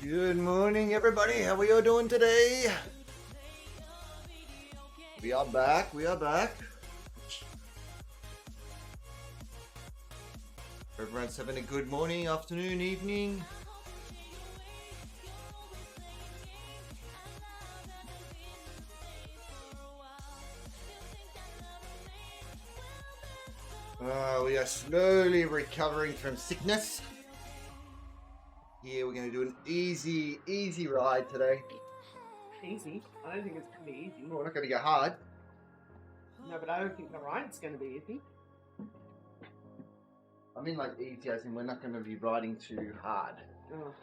Good morning, everybody. How are you doing today? We are back. Everyone's having a good morning, afternoon, evening. We are slowly recovering from sickness. Here, we're going to do an easy ride today. Easy? I don't think it's going to be easy. We're not going to go hard. No, but I don't think the ride's going to be easy. I mean like easy as in we're not going to be riding too hard. Oh.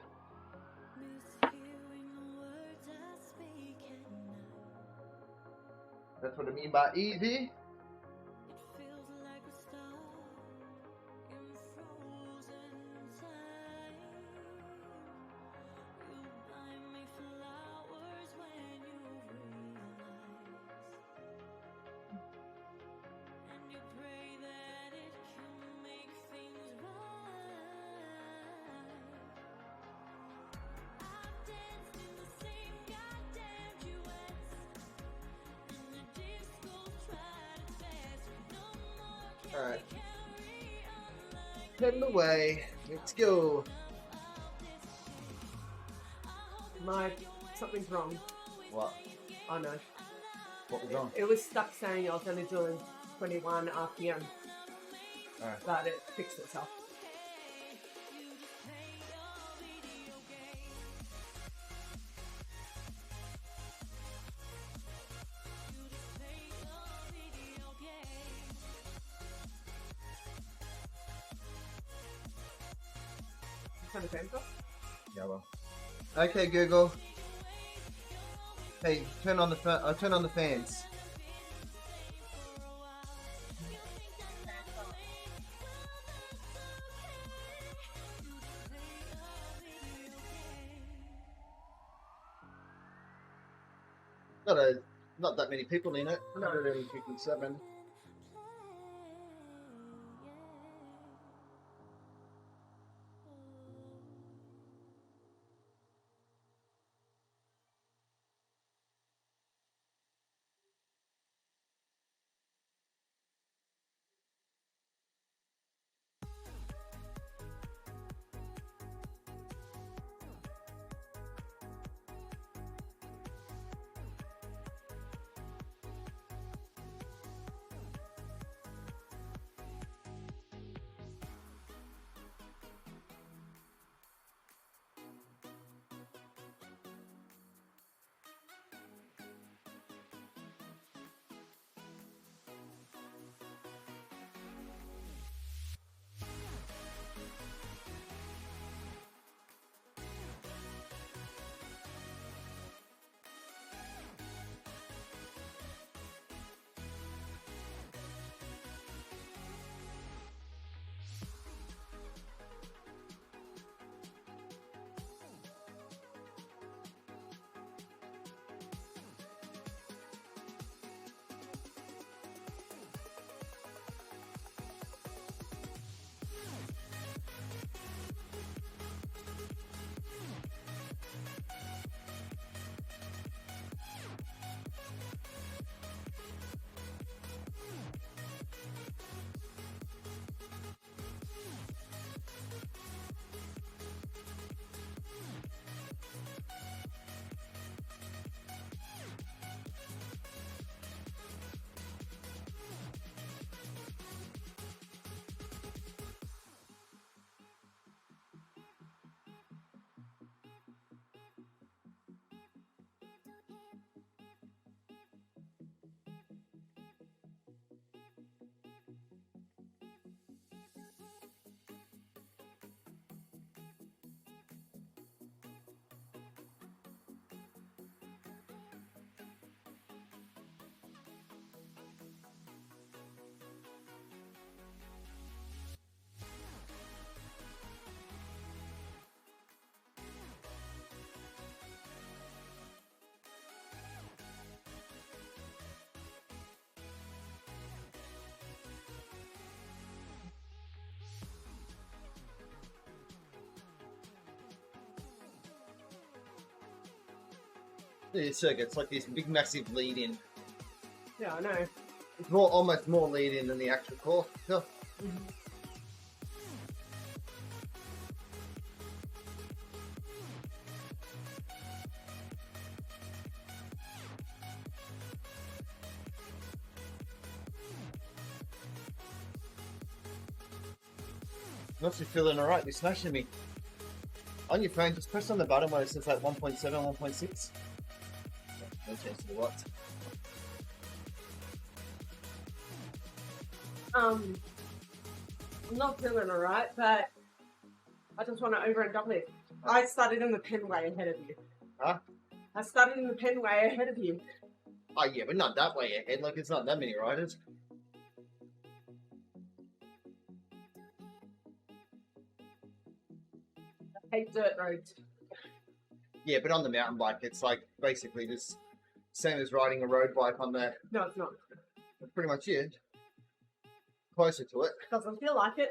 That's what I mean by easy. Alright. Heading away. Let's go. Mike, something's wrong. What? Oh no. What was wrong? It was stuck saying I was only doing 21 RPM. Alright. But it fixed itself. Turn the fans off? Yeah, well. Okay, Google. Hey, turn on the fans. Not that many people in it. 157. It's circuit. It's like this big, massive lead in. Yeah, I know. It's more, almost more lead in than the actual course. No. Must be feeling alright. You're smashing me. On your phone, just press on the button where it says like 1.7, 1.6. No change to the watts. I'm not feeling alright, but I just want to over and double it. I started in the pen way ahead of you. Huh? I started in the pen way ahead of you. Oh yeah, but not that way ahead. Like it's not that many riders. I hate dirt roads. Yeah, but on the mountain bike, it's like basically just same as riding a road bike on there. No, it's not. That's pretty much it. Closer to it. Doesn't feel like it.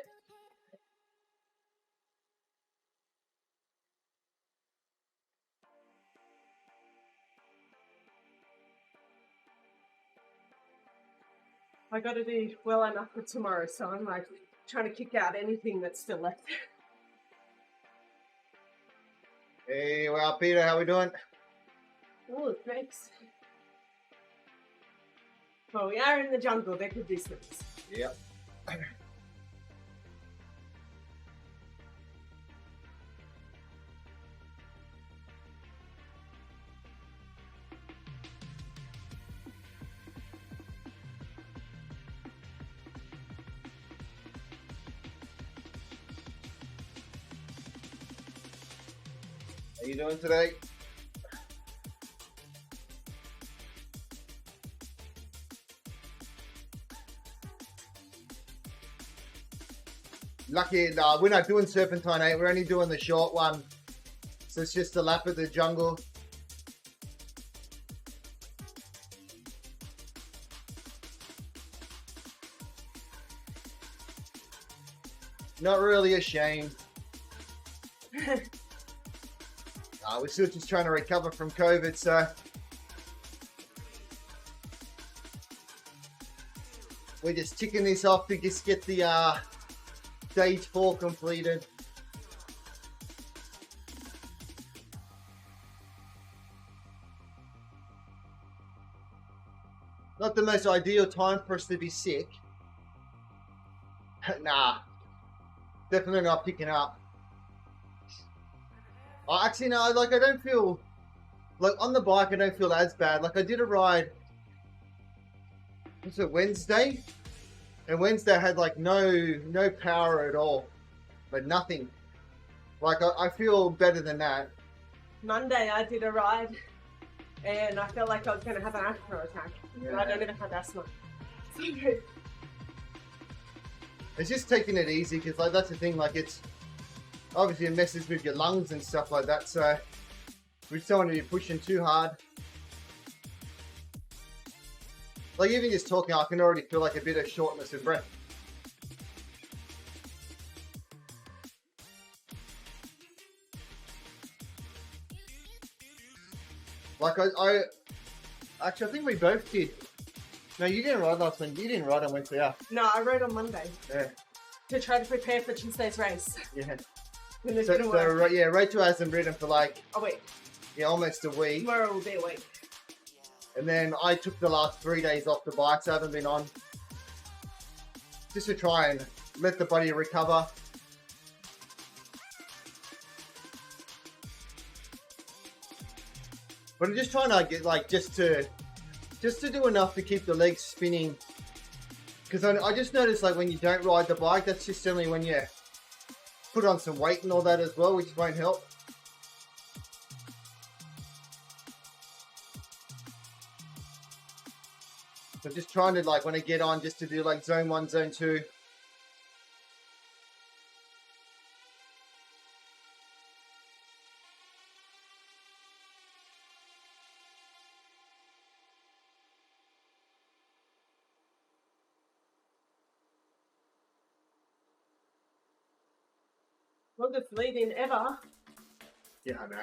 I got to do well enough for tomorrow, so I'm like trying to kick out anything that's still left. Hey, well, Peter, how we doing? Oh, thanks. Well, we are in the jungle. There could be slips. Yep. How you doing today? Lucky, we're not doing Serpentine 8, we're only doing the short one. So it's just a lap of the jungle. Not really ashamed. We're still just trying to recover from COVID, so we're just ticking this off to just get the stage 4 completed. Not the most ideal time for us to be sick. Nah, definitely not picking up. Actually, no, like I don't feel, like on the bike I don't feel as bad. Like I did a ride, was it Wednesday? And Wednesday I had like no power at all, but nothing. Like I feel better than that. Monday I did a ride and I felt like I was going to have an asthma attack. Yeah. And I don't even have asthma. It's just taking it easy because like that's the thing, like it's obviously it messes with your lungs and stuff like that, so we just don't want to be pushing too hard. Like even just talking, I can already feel like a bit of shortness of breath. Like actually I think we both did. No, you didn't ride last one. You didn't ride on Wednesday, yeah. No, I rode on Monday. Yeah. To try to prepare for Tuesday's race. Yeah. And it didn't work. Yeah, Rachel hasn't ridden for like a week. Yeah, almost a week. Tomorrow will be a week. And then I took the last 3 days off the bike, so I haven't been on. Just to try and let the body recover. But I'm just trying to get like just to do enough to keep the legs spinning. Because I just noticed like when you don't ride the bike, that's just only when you put on some weight and all that as well, which won't help. So just trying to like when I get on just to do like zone 1, zone 2. Longest lead in ever. Yeah, I know.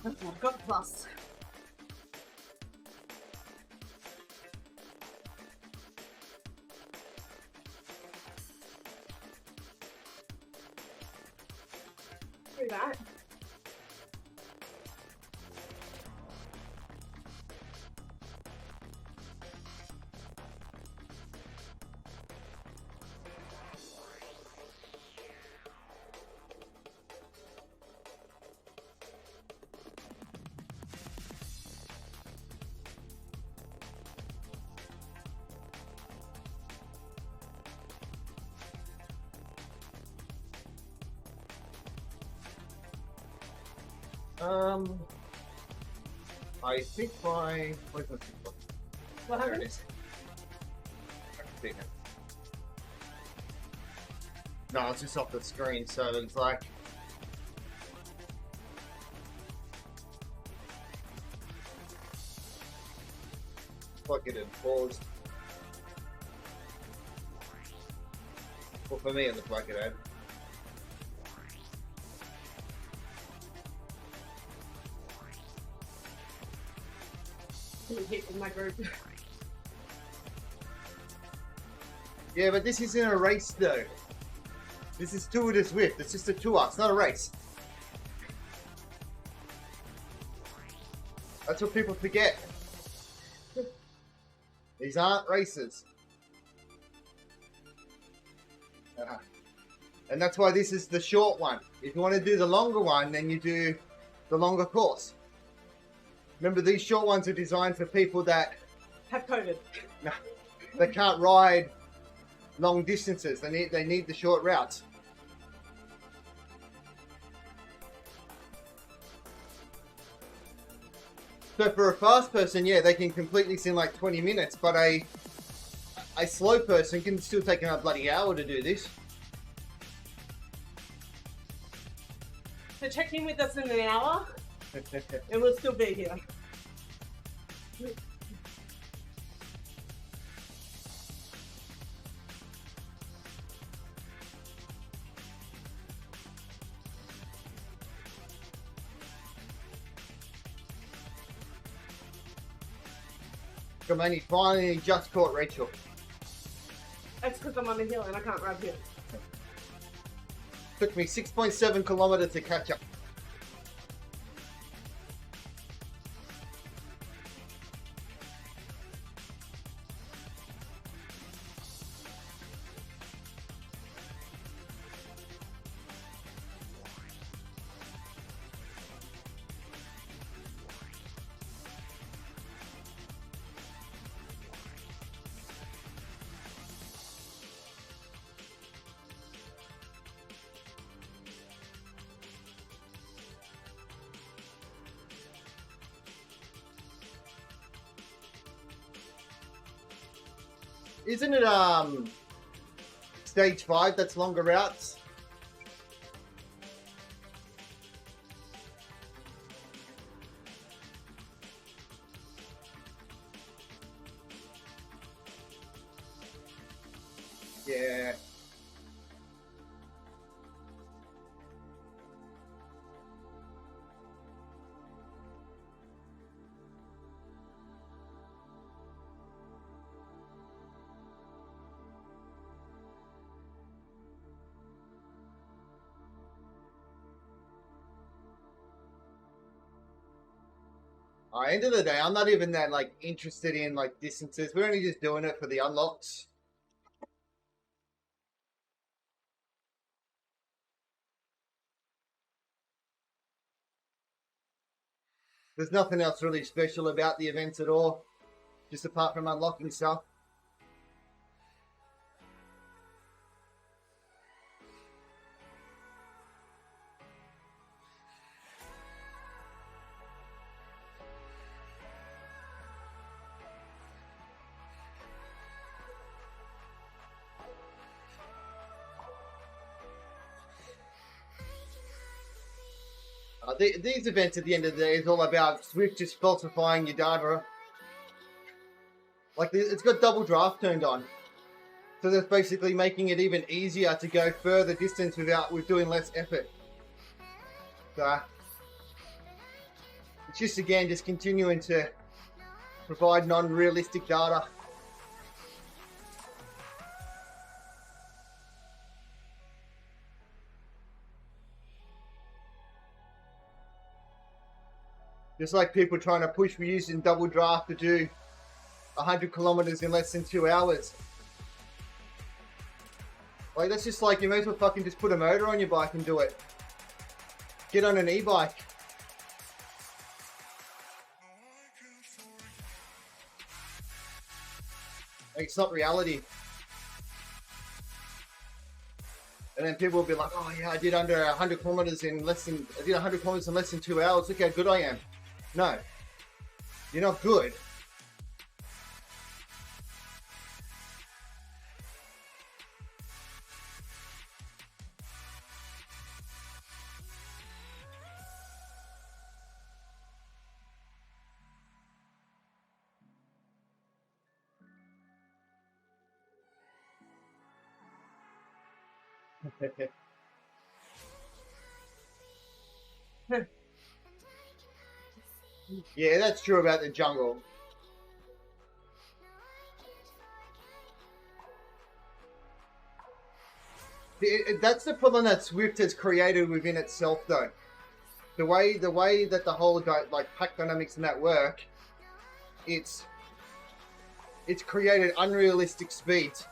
Okay, I've got plus. Do that. I think where's my foot? What There it happened? is. I can see it. No, it's just off the screen, so it's like. Like it had paused. Well, for me, it looked like it had. Hit with my group. Yeah, but this isn't a race, though. This is Tour de Zwift. It's just a tour. It's not a race. That's what people forget. These aren't races. And that's why this is the short one. If you want to do the longer one, then you do the longer course. Remember, these short ones are designed for people that Have COVID. they can't ride long distances. They need the short routes. So for a fast person, yeah, they can complete this in like 20 minutes, but a slow person can still take a bloody hour to do this. So check in with us in an hour and we'll still be here. Kamani finally just caught Rachel. That's because I'm on a hill and I can't ride here. Took me 6.7 kilometers to catch up. Isn't it stage 5 that's longer routes? Yeah. End of the day, I'm not even that like interested in like distances. We're only just doing it for the unlocks. There's nothing else really special about the events at all, just apart from unlocking stuff. These events at the end of the day is all about Zwift just falsifying your data. Like, it's got double draft turned on. So that's basically making it even easier to go further distance with doing less effort. So, It's just, again, just continuing to provide non-realistic data. Just like people trying to push for using double draft to do 100 kilometers in less than 2 hours. Like, that's just like, you may as well fucking just put a motor on your bike and do it. Get on an e-bike. Like, it's not reality. And then people will be like, oh yeah, I did under 100 kilometers in less than, I did 100 kilometers in less than 2 hours. Look how good I am. No, you're not good. Yeah, that's true about the jungle. That's the problem that Zwift has created within itself, though. The way that the whole like pack dynamics and that work, it's created unrealistic speeds.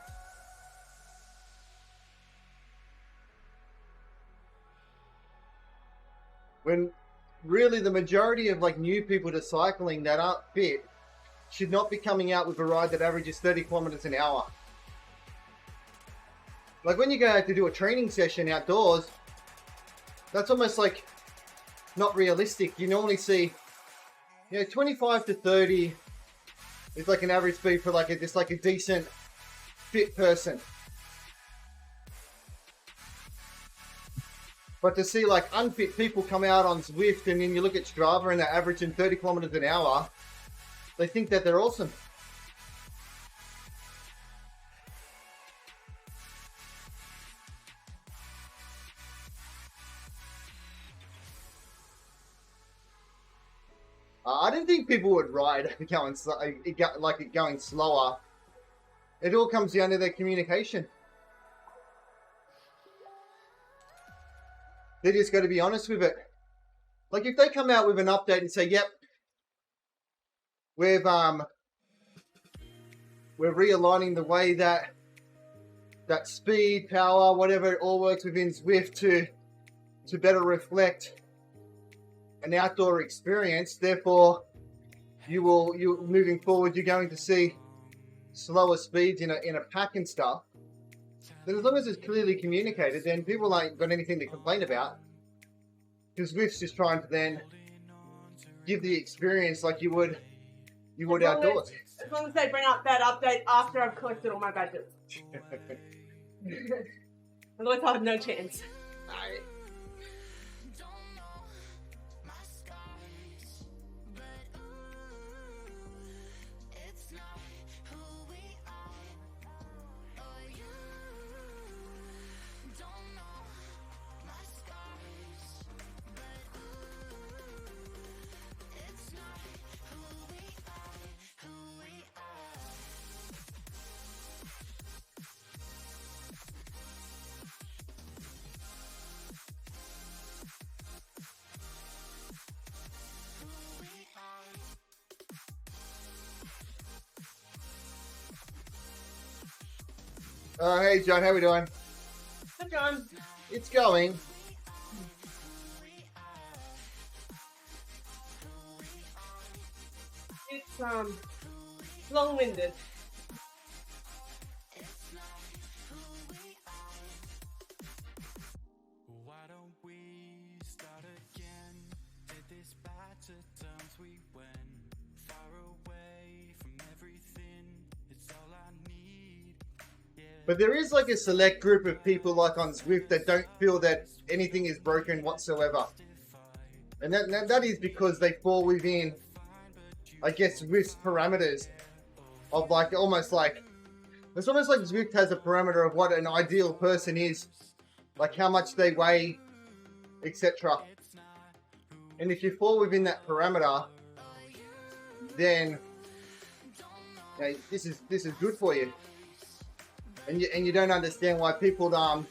When really the majority of like new people to cycling that aren't fit should not be coming out with a ride that averages 30 kilometers an hour. Like when you go out to do a training session outdoors, that's almost like not realistic. You normally see, 25 to 30 is like an average speed for like just like a decent fit person. But to see like unfit people come out on Zwift and then you look at Strava and they're averaging 30 kilometers an hour, they think that they're awesome. I didn't think people would ride going slower. It all comes down to their communication. They just got to be honest with it. Like if they come out with an update and say, "Yep, we're realigning the way that speed, power, whatever, it all works within Zwift to better reflect an outdoor experience. Therefore, you moving forward, you're going to see slower speeds in a pack and stuff." Then as long as it's clearly communicated, then people ain't got anything to complain about. Because Zwift's just trying to then give the experience like you would outdoors. As long as they bring up that update after I've collected all my badges. Otherwise I'll have no chance. Alright. Hey John, how we doing? Hi John. It's going. It's long-winded. Why don't we start again? Did this back to terms we went far away from everything. It's all I need. But there is like a select group of people like on Zwift that don't feel that anything is broken whatsoever. And that is because they fall within, I guess, Zwift's parameters of like, almost like, it's almost like Zwift has a parameter of what an ideal person is. Like how much they weigh, etc. And if you fall within that parameter, then this is good for you. And you don't understand why people don't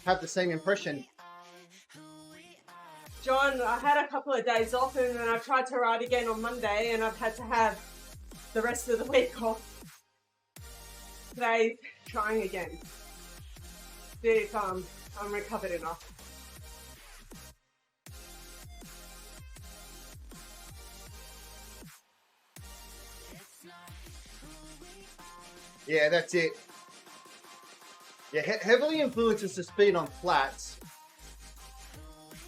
have the same impression. John, I had a couple of days off and then I tried to ride again on Monday and I've had to have the rest of the week off. Today, trying again. See if I'm recovered enough. Yeah, that's it. Yeah, heavily influences the speed on flats.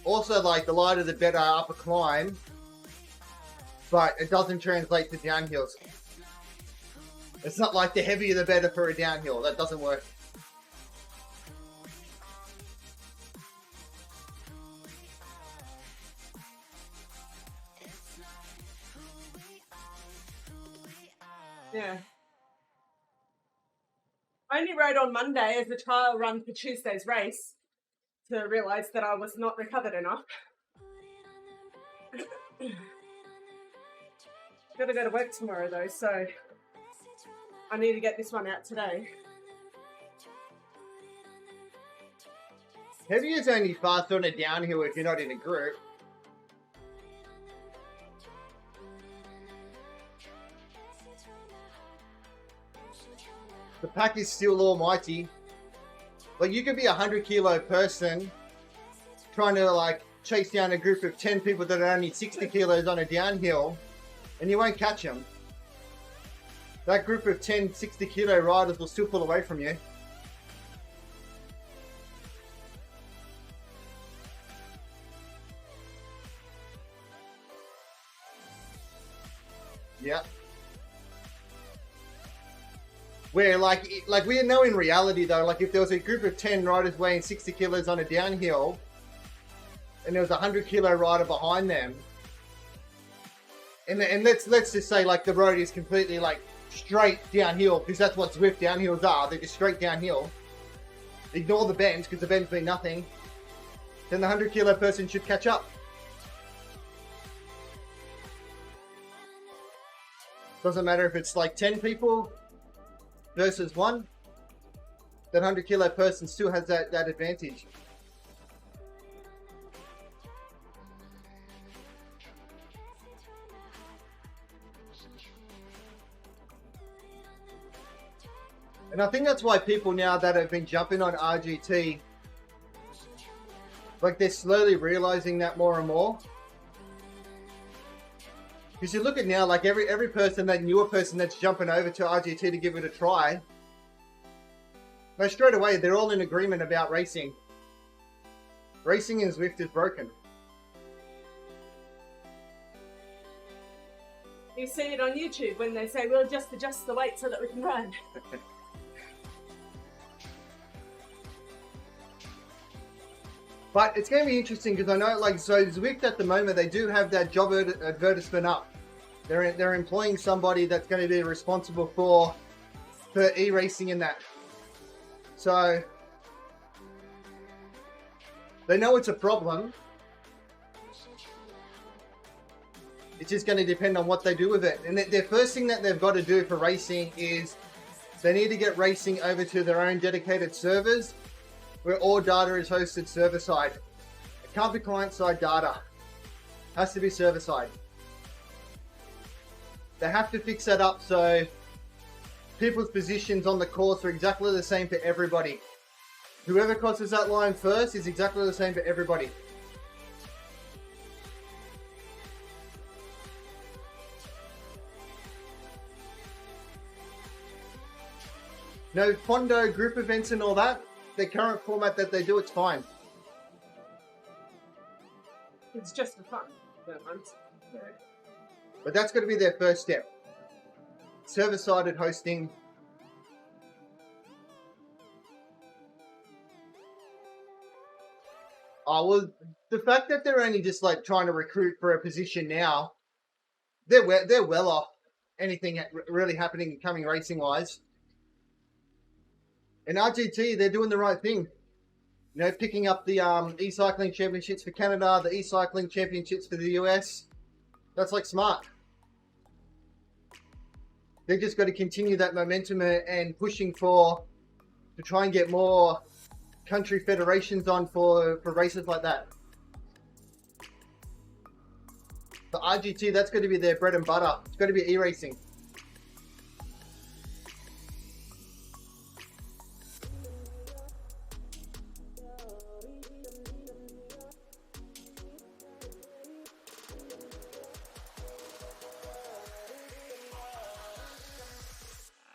Also, like, the lighter the better upper climb, but it doesn't translate to downhills. It's not like the heavier the better for a downhill. That doesn't work. Yeah. I only rode on Monday as a trial run for Tuesday's race to realise that I was not recovered enough. Gotta go to work tomorrow though, so I need to get this one out today. Heavy is only faster on a downhill if you're not in a group. The pack is still almighty. Like, you could be a 100-kilo person trying to, like, chase down a group of 10 people that are only 60 kilos on a downhill, and you won't catch them. That group of 10 60-kilo riders will still pull away from you. Yeah. Where, like we know in reality though, like if there was a group of 10 riders weighing 60 kilos on a downhill, and there was a 100-kilo rider behind them, and let's just say like the road is completely like straight downhill, because that's what Zwift downhills are. They're just straight downhill. Ignore the bends, because the bends mean nothing. Then the 100-kilo person should catch up. Doesn't matter if it's like 10 people versus one, that 100-kilo person still has that advantage. And I think that's why people now that have been jumping on RGT, like they're slowly realizing that more and more. Because you look at now, like every person, that newer person that's jumping over to RGT to give it a try, no, straight away they're all in agreement about racing. Racing in Zwift is broken. You see it on YouTube when they say, we'll just adjust the weight so that we can run. But it's going to be interesting because I know, like, so Zwift at the moment, they do have that job advertisement up. They're employing somebody that's going to be responsible for e-racing in that. So they know it's a problem. It's just going to depend on what they do with it. And their first thing that they've got to do for racing is they need to get racing over to their own dedicated servers, where all data is hosted server-side. It can't be client-side data. It has to be server-side. They have to fix that up so people's positions on the course are exactly the same for everybody. Whoever crosses that line first is exactly the same for everybody. No Fondo group events and all that. The current format that they do, it's fine. It's just for fun. Yeah. But that's going to be their first step. Server-sided hosting. Oh, well, the fact that they're only just like trying to recruit for a position now, they're well off anything really happening and coming racing-wise. And RGT, they're doing the right thing. You know, picking up the e-cycling championships for Canada, the e-cycling championships for the US. That's like smart. They've just got to continue that momentum and pushing to try and get more country federations on for races like that. The RGT, that's going to be their bread and butter. It's going to be e-racing.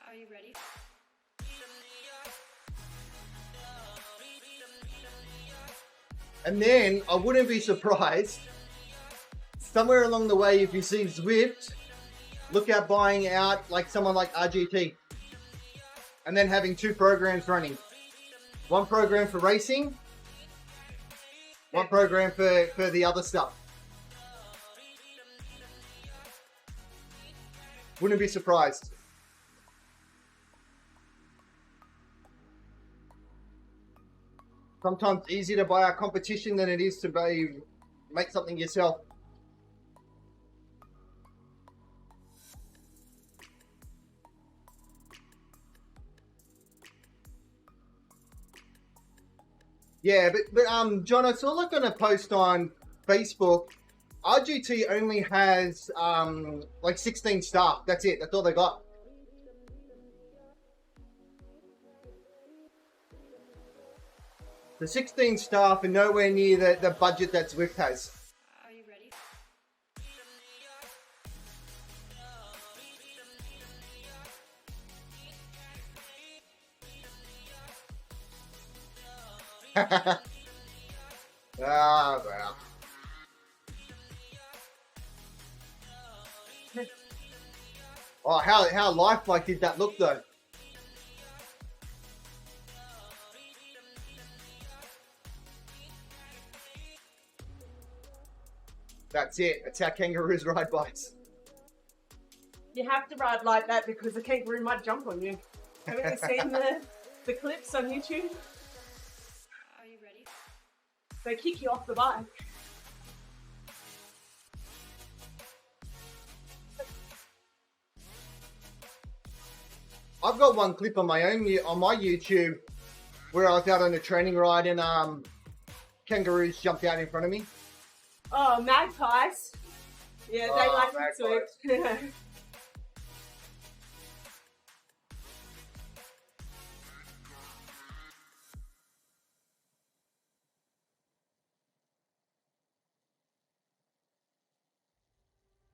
Are you ready? And then I wouldn't be surprised somewhere along the way if you see Zwift look at buying out like someone like RGT and then having two programs running. One program for racing, one program for the other stuff. Wouldn't be surprised. Sometimes easier to buy a competition than it is to make something yourself. Yeah, but John, I saw like on a post on Facebook, RGT only has like 16 staff. That's it. That's all they got. The 16 staff and nowhere near the budget that Zwift has. Are you ready? Ah, well. Oh, how lifelike did that look though? That's it. That's how kangaroos ride bikes. You have to ride like that because the kangaroo might jump on you. Haven't you seen the clips on YouTube? Are you ready? They kick you off the bike. I've got one clip on my YouTube where I was out on a training ride and kangaroos jumped out in front of me. Oh, magpies. Yeah, they Oh, like magpies. it.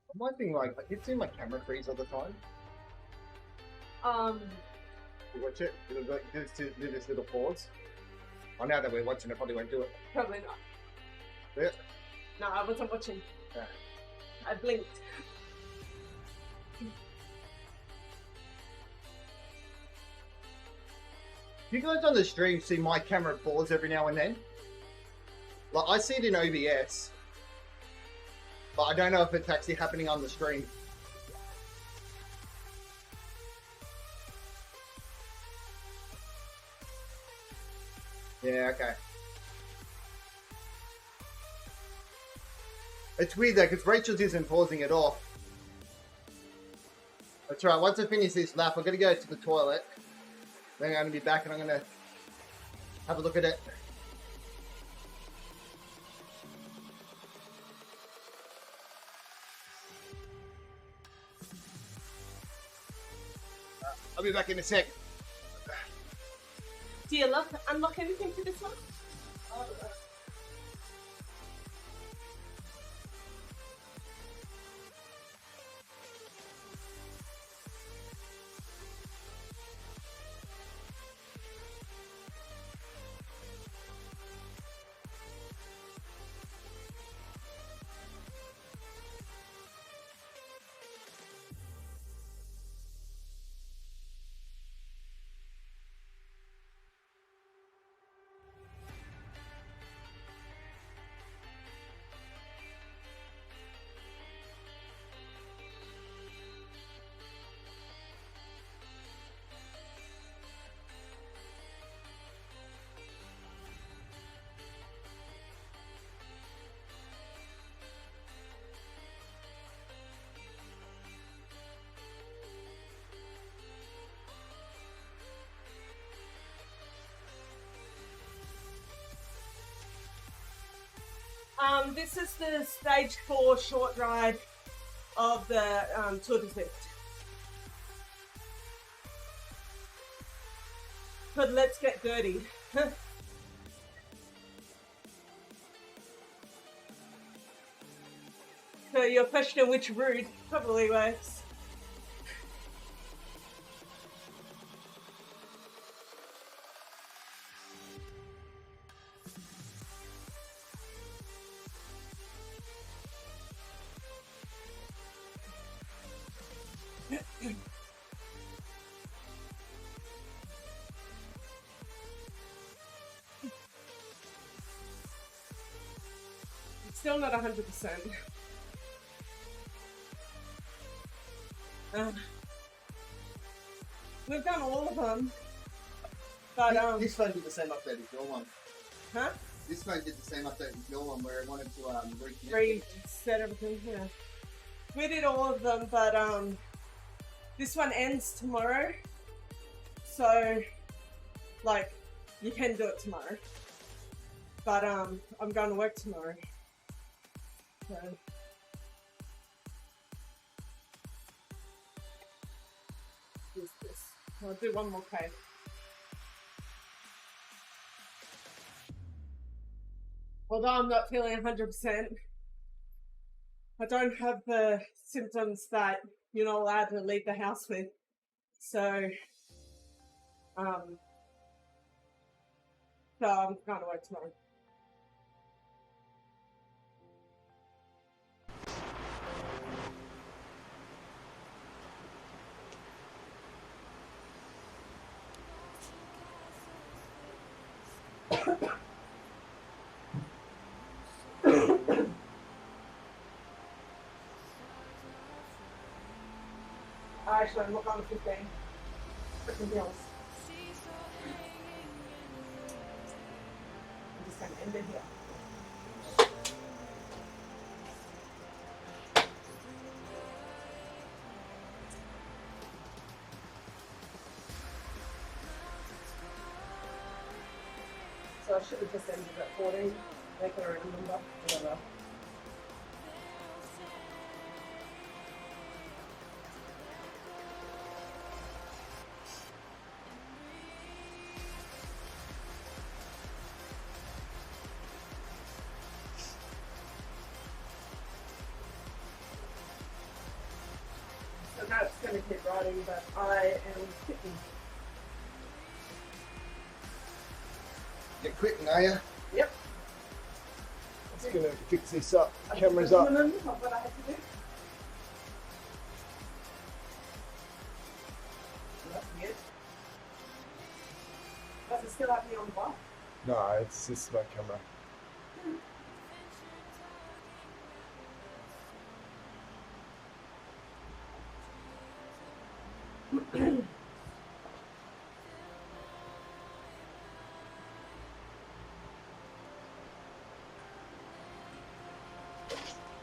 I might think like I keep seeing my camera freeze all the time. You watch it. It'll do this little pause. Oh, now that we're watching, it probably won't do it. Probably not. Yeah. No, I wasn't watching. Yeah. I blinked. You guys on the stream see my camera pause every now and then? Like I see it in OBS, but I don't know if it's actually happening on the stream. Yeah, okay. It's weird though, because Rachel's isn't pausing at all. That's right, once I finish this lap, I'm going to go to the toilet. Then I'm going to be back and I'm going to have a look at it. I'll be back in a sec. Do you unlock anything for this one? this is the stage 4 short ride of the Tour de Zwift. But let's get dirty. So your question, which route probably works? It's still not 100%. We've done all of them, but This phone did the same update as your one. huh? This phone did the same update as your one where it wanted to reconnect. Reset everything. Yeah, we did all of them, but this one ends tomorrow, so like you can do it tomorrow. But I'm going to work tomorrow, so. Is this? I'll do one more K. Although I'm not feeling 100%, I don't have the symptoms that you're not allowed to leave the house with. So, I'm going to work tomorrow. Actually, I'm not on 15. Freaking deals. I'm just going to end it here. So I should have just ended at 14. Make it a round number. Whatever. So that's going to keep riding, but I am quitting. You're quitting, are you? Yep. It's gonna fix this up. I Camera's took up. the minimum of what I had to do. That's weird. Does it still have me on the bar? No, it's just my camera.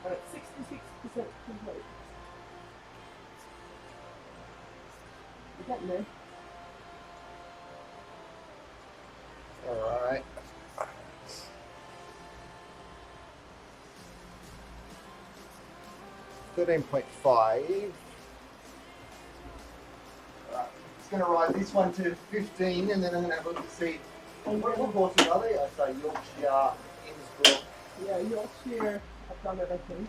But it's 66% complete. Is that me? Alright. $13.5. It's going to ride this one to 15 and then I'm going to have a look and see. What horses are they? I say Yorkshire, Innsbruck. Yeah, Yorkshire. I've done everything.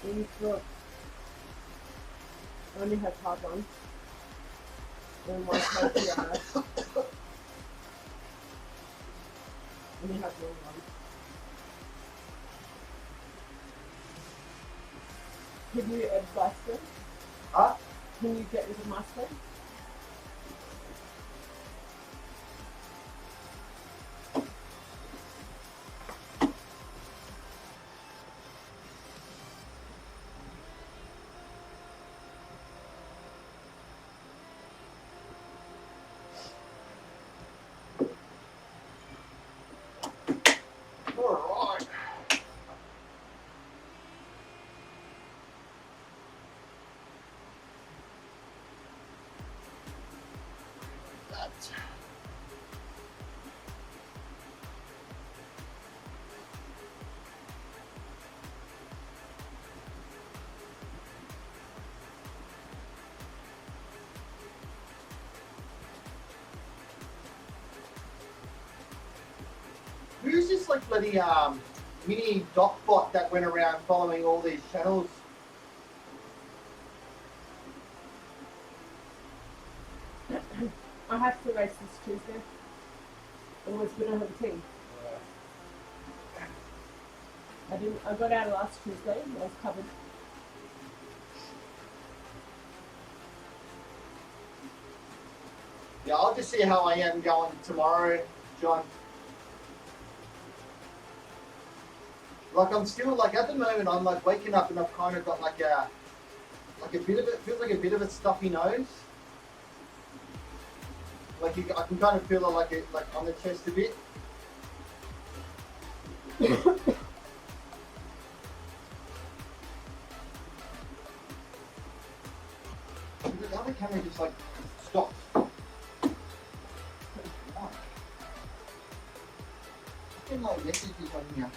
Innsbruck. I only have hard ones. And one KPI. Only have long ones. Can you add Buster? Huh? Can you get rid of Mustang? Alright. who's this like bloody mini doc bot that went around following all these channels? I have to race this Tuesday. Otherwise we don't have a team. I got out last Tuesday, I was covered. Yeah, I'll just see how I am going tomorrow, John. Like I'm still like at the moment I'm like waking up and I've kind of got like a bit of it feels like a bit of a stuffy nose. Like I can kind of feel it like on the chest a bit. The other camera just like stopped. Like messages on here.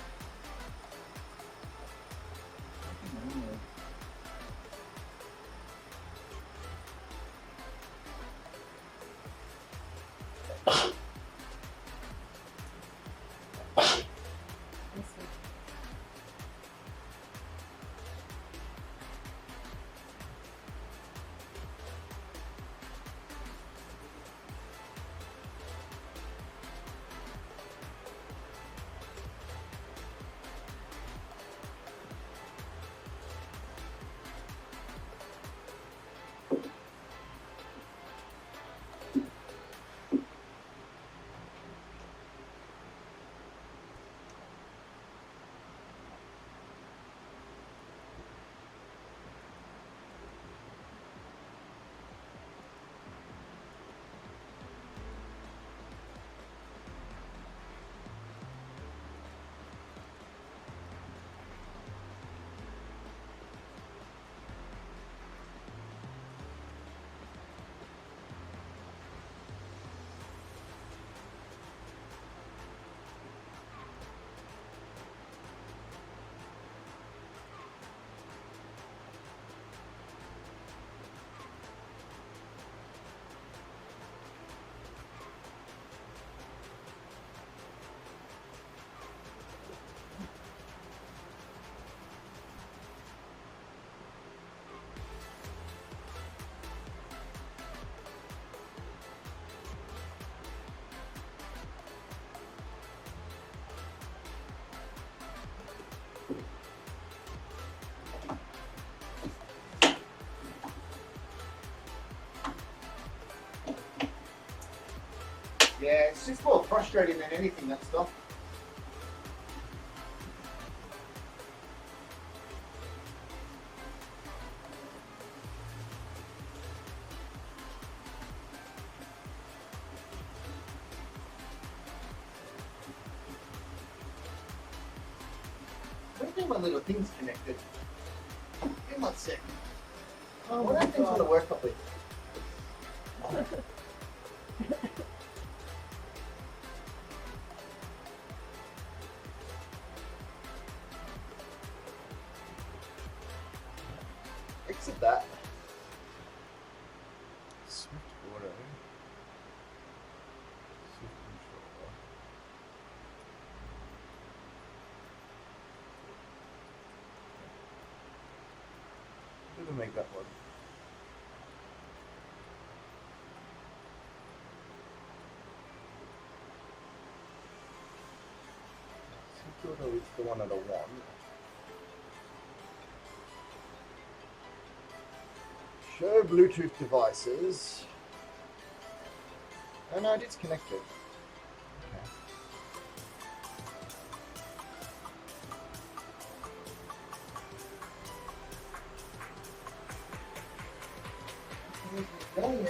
Yeah, it's just more frustrating than anything, that stuff. I don't think my little thing's connected. Give me 1 sec. Oh What my that thing's God. gonna work properly? Exit that. Swift auto. Swift controller. Didn't make that one. Swift auto is the one that I want. Show Bluetooth devices. Oh no, it's connected. Okay.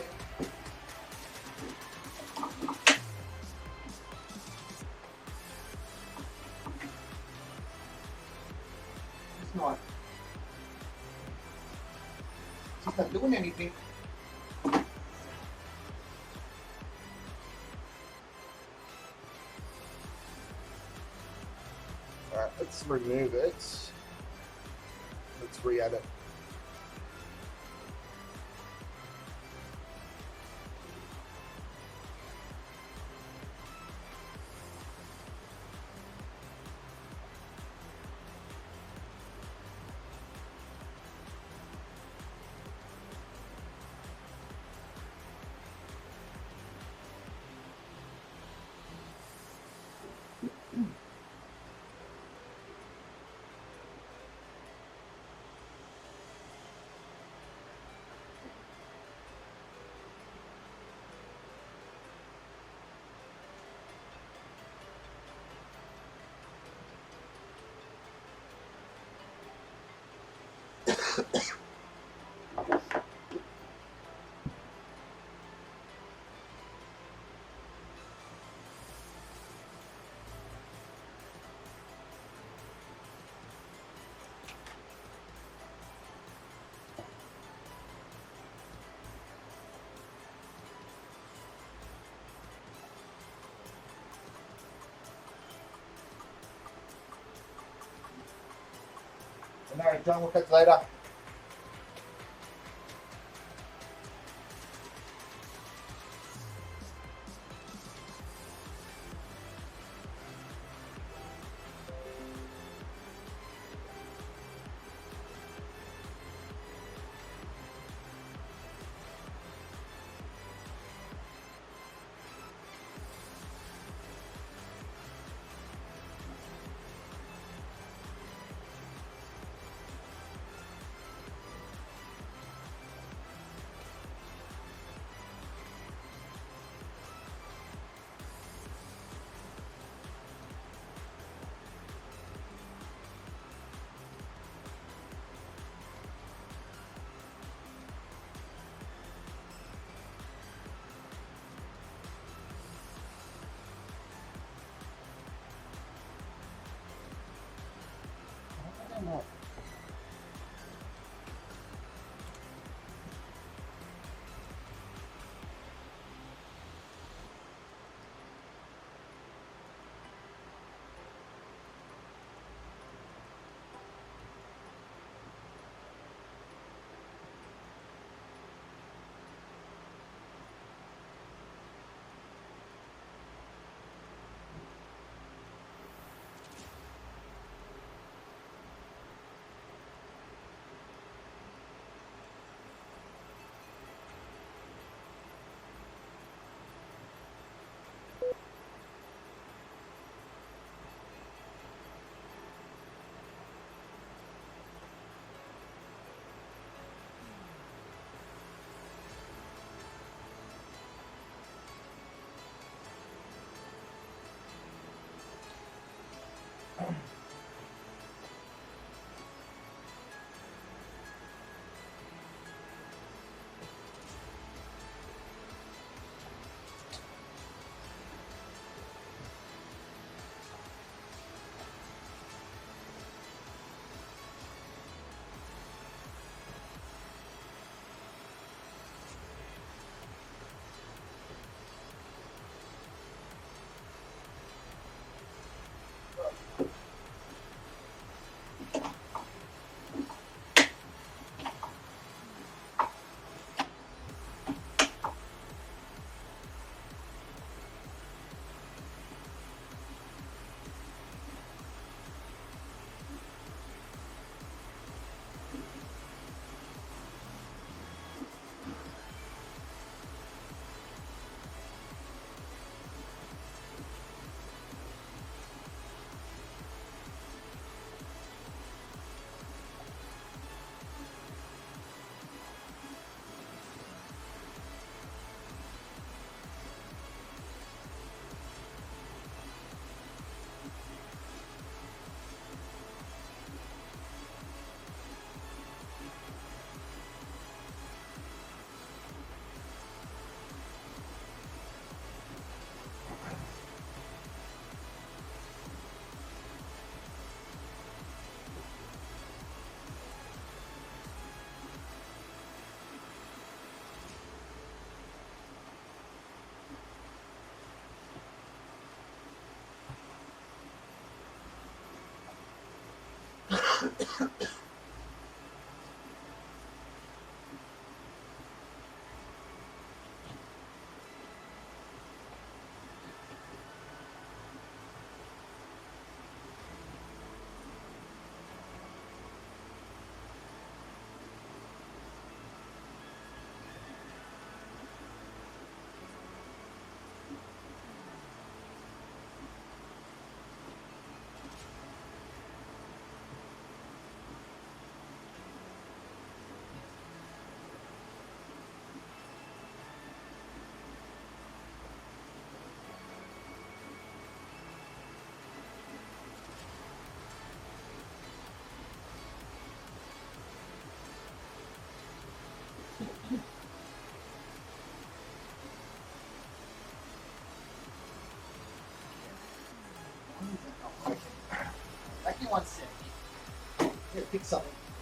It's not. It's not doing anything. Alright, let's remove it. Let's re-add it. Alright, John, we'll catch you later.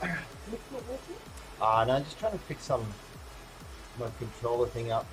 No, just trying to fix my controller thing up.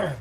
Might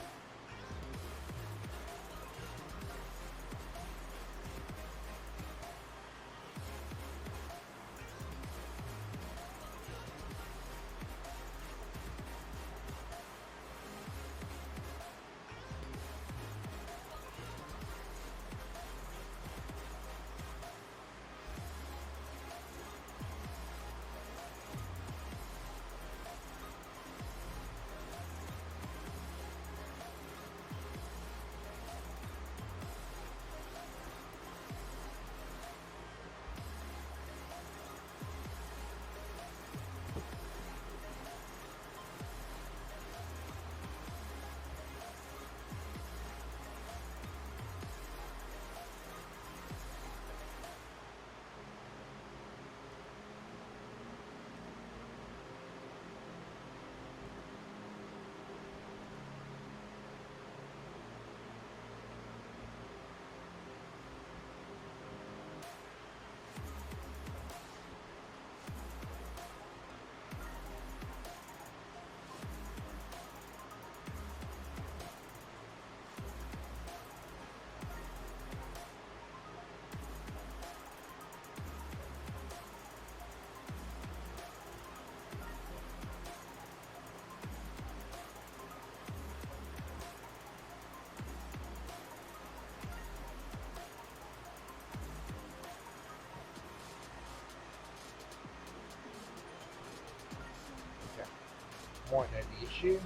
know the issue.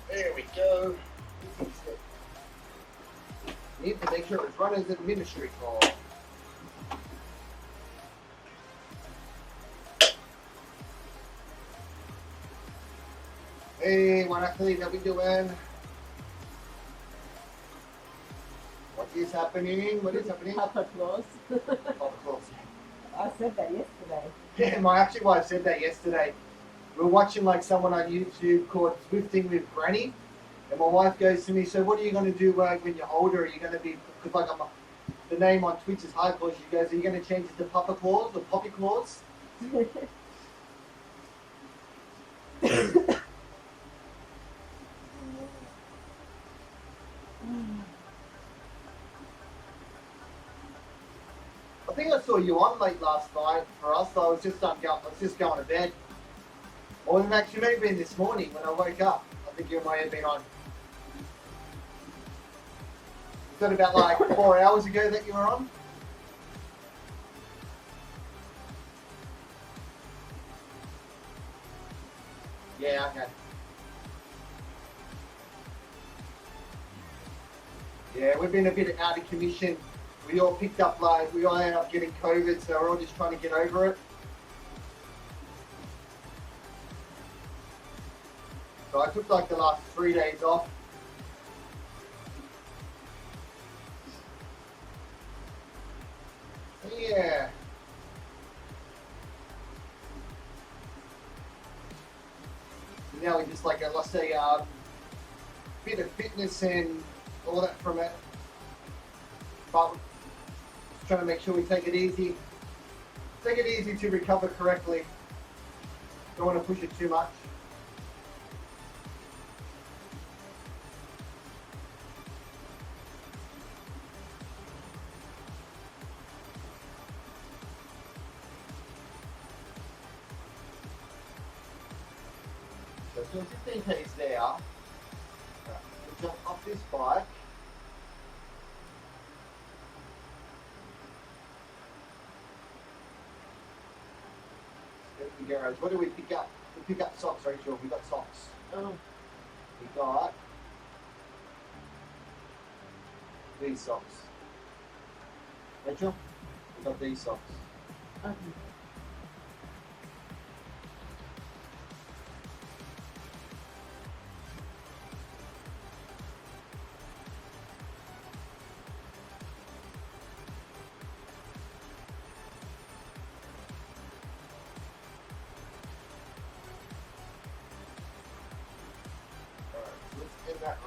There we go. Need to make sure it's run as administrator. Hey, what actually are we doing? What is happening? What is happening? Papa Claus. Oh, close. I said that yesterday. Yeah, my actually wife said that yesterday. We were watching like someone on YouTube called Zwifting with Granny, and my wife goes to me, "So what are you going to do when you're older? Are you going to be, because like the name on Twitch is High Claus?" She goes, "Are you going to change it to Papa Claus or Poppy Claus?" I think I saw you on late last night for us. So I was just going to bed. Or actually maybe been this morning when I woke up. I think you might have been on. Was that about like 4 hours ago that you were on? Yeah, okay. Yeah, we've been a bit out of commission. We all picked up like, we all ended up getting COVID, so we're all just trying to get over it. So I took like the last 3 days off. Yeah. Now we just like let's say bit of fitness and all that from it. But just trying to make sure we take it easy. Take it easy to recover correctly. Don't want to push it too much. So 15 K's there. We'll jump off this bike. Go to the garage. What do we pick up? We pick up socks, Rachel. We got socks. Oh. We got these socks. Rachel, we got these socks. Okay. Alright, so let's end that